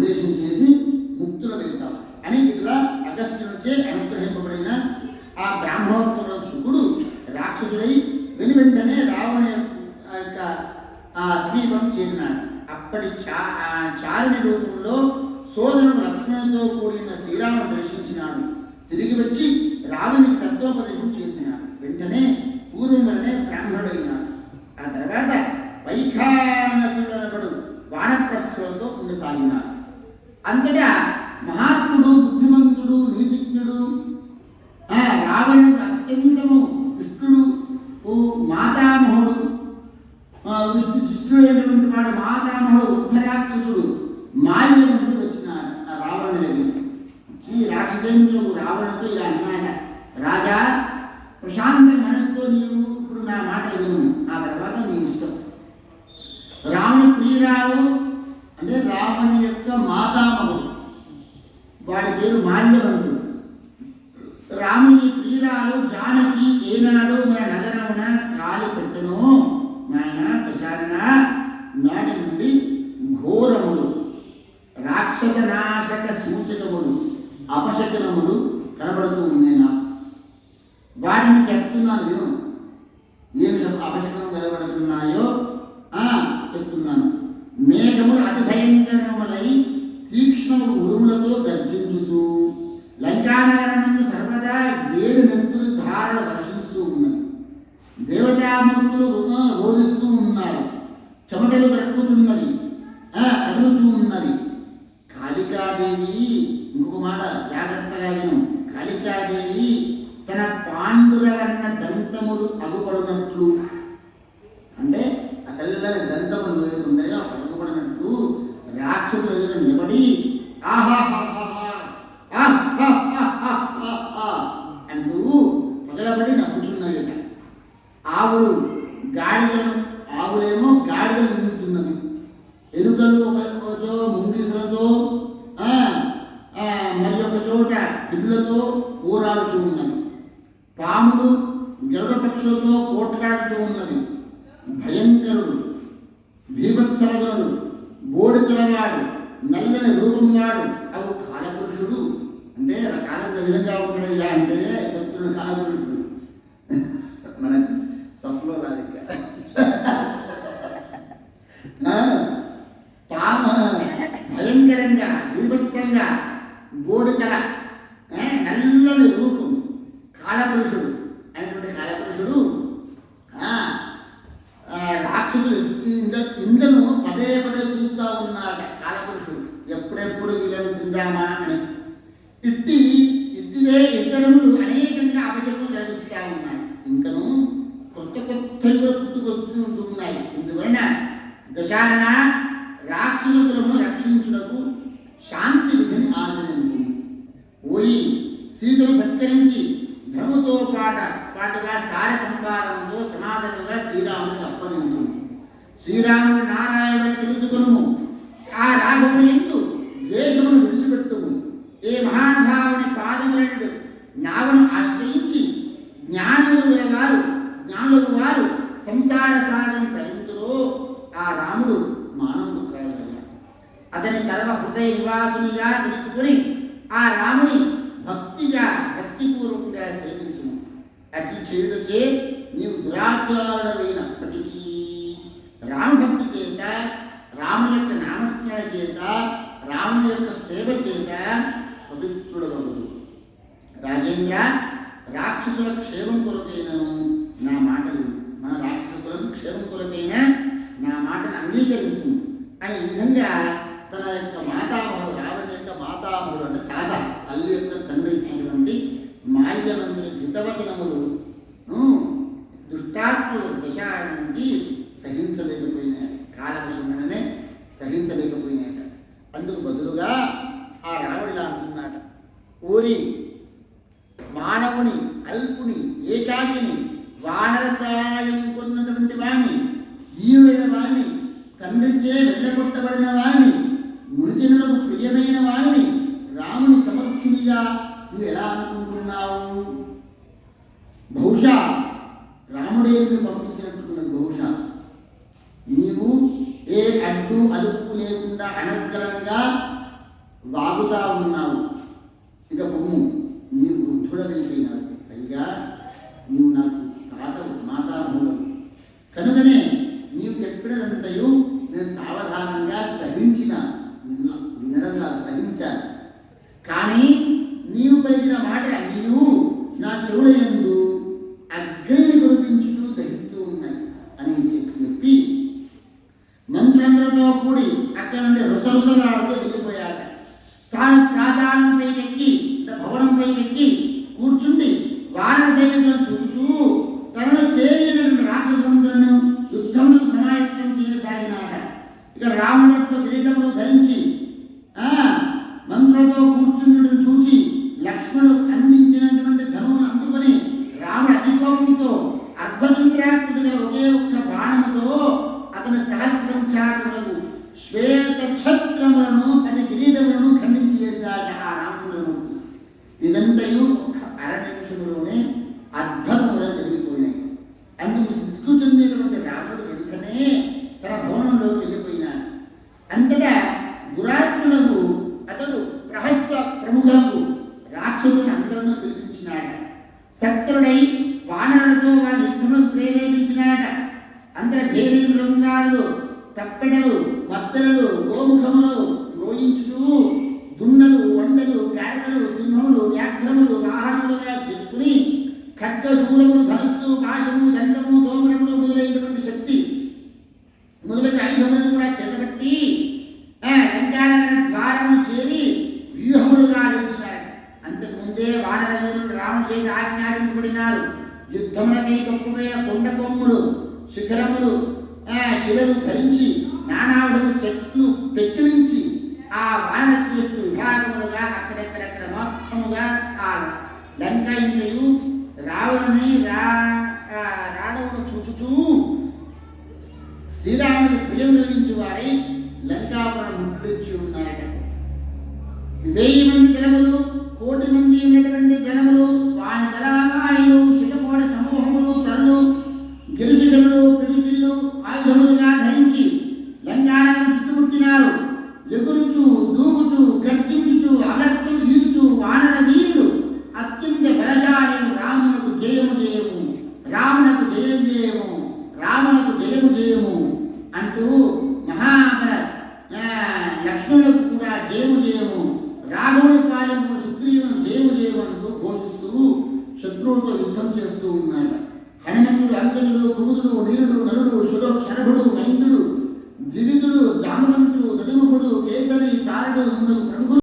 ఉపదేశం చేసి ముక్తులమవుతాం అని ఇట్లా అగస్త్యునిచే అనుగ్రహింపబడిన ఆ బ్రాహ్మణోత్తముడు శుకుడు రాక్షసుడై వెనువెంటనే రావణ యొక్క ఆ సమీపం చేరినాడు. అప్పటి చారుని రూపంలో సోదరుడు లక్ష్మణునితో కూడిన శ్రీరాముడు దర్శించినాడు. తిరిగి వచ్చి రావణునికి తత్వోపదేశం చేసినాడు. వెంటనే పూర్వం వలనే బ్రాహ్మణుడైనాడు. ఆ తర్వాత వైఖానసుడనబడు వానప్రస్థులతో ఉండసాగినాడు. అంతటా మహాత్ముడు, బుద్ధిమంతుడు, నీతిజ్ఞుడు, రావణుడు అత్యంతము ఇష్టుడు, మాతామహుడు, ఇష్టుడు అయినటువంటి వాడు మాతామహుడు ఉత్తరాక్షసుడు మాల్యవంతుడు వచ్చినాడు ఆ రావణుడి దగ్గర. రాక్షసేంద్రుడు రావణుడితో ఇలా అన్నాడ, రాజా ప్రశాంత మనసుతో నీవు ఇప్పుడు నా మాటలు విను, ఆ తర్వాత నీ ఇష్టం. రావణి ప్రియురాలు అంటే రావణి యొక్క మాతామహుడు, వాడి పేరు మాల్యవంతుడు. రాముని ప్రియురాలు జానకి ఏనాడు మన నగరమున కాలి పెట్టెనో నాయన దశారణ, నాటి నుండి ఘోరములు, రాక్షస నాశక సూచకములు, అపశకనములు కనబడుతూ ఉన్నాయి. నాకు వాటిని చెప్తున్నాను విను. ఏం అపశకనం కనబడుతున్నాయో చెప్తున్నాను. మేఘములు అతి భయంకరములై తీక్ష్ణము ఉరుములతో గర్జించుచు లంకానగరం నుండి సర్వదా వేడి నెత్తులు ధారలు వర్షిస్తూ ఉన్నది. దేవతామూర్తులు రోధిస్తూ ఉన్నారు. చెమటలు కక్కుచున్నవి, కదులుచూ ఉన్నవి. కాళికాదేవి, ఇంకొక మాట జాగ్రత్తగా విను, కాళికాదేవి తన పాండురవర్ణ దంతములు అగుపడినట్లు, అంటే ఆ తెల్లని దంతములు ఏది ఉన్నాయో అగుపడినట్లు రాక్షసులు ఎదుట నిలబడి అంటూ పగలబడి నవ్వుచున్నాయట. ఆవులు గాడిదలను, ఆవులేమో గాడిదలు నిండుచున్నవి. ఎలుకలు ఒకచో ముంగిసలతో మరి ఒక చోట పిల్లలతో పోరాడుచూ ఉన్నవి. పాములు గరుడ పక్షులతో పోట్లాడుతూ ఉన్నవి. భయంకరుడు, భీభత్సవదనుడు, బోడితలవాడు, నల్లని రూపం వాడు అవు కాలపురుషుడు. అంటే కాలపురుషుడు విధంగా ఉంటాడయ్యా అంటే చెప్తున్నాడు కాలపురుషుడు. మనకు స్వప్నంలో రాదు. పామ భయంకరంగా, బీభత్సంగా, బోడితల, నల్లని రూపం, కాలపురుషుడు అనేటువంటి కాలపురుషుడు రాక్షసుడు ఇండ్లను పదే పదే చూస్తూ ఉన్నాడ. కాలపురుషుడు ఎప్పుడెప్పుడు వీళ్ళని తిందామా అని. ఇట్టివే ఇతరములు అనేకంగా అపశకులు కలిగిస్తూ ఉన్నాయి. ఇంకను కొత్త కొత్తలు కూడా పుట్టుకొస్తూ ఉన్నాయి. ఇందువలన దశారణ రాక్షసులను రక్షించుటకు శాంతి విధిని ఆచరించు. పోయి సీతను సత్కరించి ధర్మతో పాటుగా సార సంపాదనతో సమాధానంగా శ్రీరాముడికి అప్పగించు. శ్రీరాముడు నారాయణుడు తెలుసుకును. ఆ రాఘవుని ఎందు ద్వేషమును విడిచిపెట్టుము. ఏ మహానుభావుని పాదములను నావను ఆశ్రయించి జ్ఞానములు గలవారు, జ్ఞానులు వారు సంసార సాగం తరింతురో ఆ రాముడు మానవుడు కాదు. అతని సర్వ హృదయ నివాసునిగా తెలుసుకుని ఆ రాముని భక్తిపూర్వకంగా సేవించును. అట్లు చేయుటచే నీవు దురాచారుడమైనప్పటికీ రామభక్తి చేత, రాముని యొక్క నామస్మరణ చేత, రాముని యొక్క సేవ చేత పవిత్రుడవదు. రాజేంద్ర, రాక్షసుల క్షేమం కొరకైనను నా మాటలు, మన రాక్షసులకు క్షేమం కొరకైన నా మాటను అంగీకరించు అని ఈ విధంగా తన యొక్క మాతామహుడు, రావణ యొక్క మాతామహుడు అంటే తాత, తల్లి యొక్క తండ్రి అయినటువంటి మాల్యవంతుని హితవచనములు దుష్టాత్ములు దశానికి సహించలేకపోయినాడు. కాలవశంగానే సహించలేకపోయినాడు. అందుకు బదులుగా ఆ రావణులా అంటున్నాడు, ఓరి మానవుని, అల్పుని, ఏకాకిని, వానర సహాయం కొన్నటువంటి వాణ్ణి, హీనుడైన వాణ్ణి, తండ్రిచే వెళ్ళగొట్టబడిన వాణ్ణి, మునిజనులకు ప్రియమైన వాణ్ణి రాముని సమర్థునిగా నువ్వు ఎలా అనుకుంటున్నావు? బహుశా రాముడే పంపించినట్టున్నది. బహుశా నీవు ఏ అడ్డు అదుపు లేకుండా అనర్గళంగా వాగుతా ఉన్నావు, ఇక పొమ్ము, నీవు వృద్ధుడైపోయినావు, పైగా నీవు నాకు తాతవు, మాతామహుడు. కనుకనే నీవు చెప్పినదంతయు నేను సావధానంగా సహించిన, వినడం కాదు సహించాను. కానీ నీవు పలికిన మాటలు నీవు నా చెవుల యందు అగ్నిని కురిపించుచూ దహిస్తూ ఉన్నాయి అని చెప్పి మంత్రులందరితో కూడి అక్కడి నుండి రుసరుసలాడుతూ వెళ్ళిపోయాట. తాను ప్రాసాదం పైకెక్కి, భవనం పైకెక్కి కూర్చుండి వానర సైనికులను చూపుచూ తనను చేరినటువంటి రాక్షసులందరూ యుద్ధములకు సమాయత్తం చేయసాగినాట. ఇక్కడ రాముడు కిరీటములు ధరించి మంత్రులతో కూర్చుండటం చూచి లక్ష్మణుడు అందించినటువంటి ధనువును అందుకొని రాముడు అతికోపంతో అర్ధచంద్రాకృతి గల ఒకే ఒక్క బాణముతో అతని సహస్ర సంఖ్యాకులకు శ్వేత ఛత్రములను 10 కిరీటములను ఖండించి వేశాడు ఆ రామచంద్రమూర్తి. ఇదంతయు ఒక అర నిమిషంలోనే అద్భుతముగా జరిగిపోయినాయి. అందుకు సిద్ధు చెందినటువంటి రాముడు వెంటనే తన భవనంలోకి వెళ్ళిపోయినాడు. అంతటా దురాత్ములకు అతడు ప్రహస్త ప్రముఖులకు రాక్షసులను అందరూ పిలిపించినాడు. సత్వరుడై వానరులతో వారి యుద్ధములకు ప్రేరేపించినాడ. అందర భేరీ మృంగాలు, తప్పెడలు, మద్దలు, గోముఖములు రోయించుతూ దున్నలు, వండలు, గాడిదలు, సింహములు, వ్యాఘ్రములు వాహనములుగా చేసుకుని ఖడ్గశూలములు, ధనస్సు, పాశము, దండము, తోమరములు మొదలైనటువంటి శక్తి మొదలైన ఆయుధములను కూడా చేతబట్టి లంకానగర ద్వారము చేరి వ్యూహములుగా ఆలోచించారు. అంతకుముందే వానర వీరులు రాముడి చేత ఆజ్ఞాపింపబడినారు. యుద్ధములకై గొప్పమైన కొండ కొమ్ములు, శిఖరములు, శిలలు ధరించి నానావిధము చెట్లు పెక్కిలించి ఆ వానర శ్రేష్ఠు విభాగములుగా అక్కడెక్కడెక్కడ మొత్తముగా ఆ లంక ఇంద్రయు రావణుని రావణును చూచుచూ శ్రీరాముడికి ప్రియం కలిగించు వారై లంకాపురం ముట్టడించి ఉన్నారట. 1000 మంది దళములు, 1,000,000 మంది ఉన్నటువంటి దళములు, వాని దళామాయులు, శితకోటి సమూహములు, తరులు, గిరిశిఖరులు, పిడికిళ్ళు ఆయుధములుగా ధరించి లంకానగరం చుట్టుముట్టినారు. ఎగురుచు, దూకుచు, గర్జించుచు, అలర్తులు ఈదుచు వానర వీరులు అత్యంత బలశాలి రామునకు జయము జయము, రామునకు జయం జయము, రామునకు జయము జయము అంటూ మహాబల లక్ష్మణులకు కూడా జయము జయము, రాఘవుని పాలెంపు సుగ్రీవును జయము జయము అంటూ ఘోషిస్తూ శత్రువుతో యుద్ధం చేస్తూ ఉన్నాడు. హనుమంతుడు, అంజనుడు, కుముదుడు, నీరుడు, నలుడు, శరభుడు, మైందుడు, ద్వివిధుడు, జామవంతుడు, దదిముఖుడు, కేసరి, చారుడు ప్రముఖులు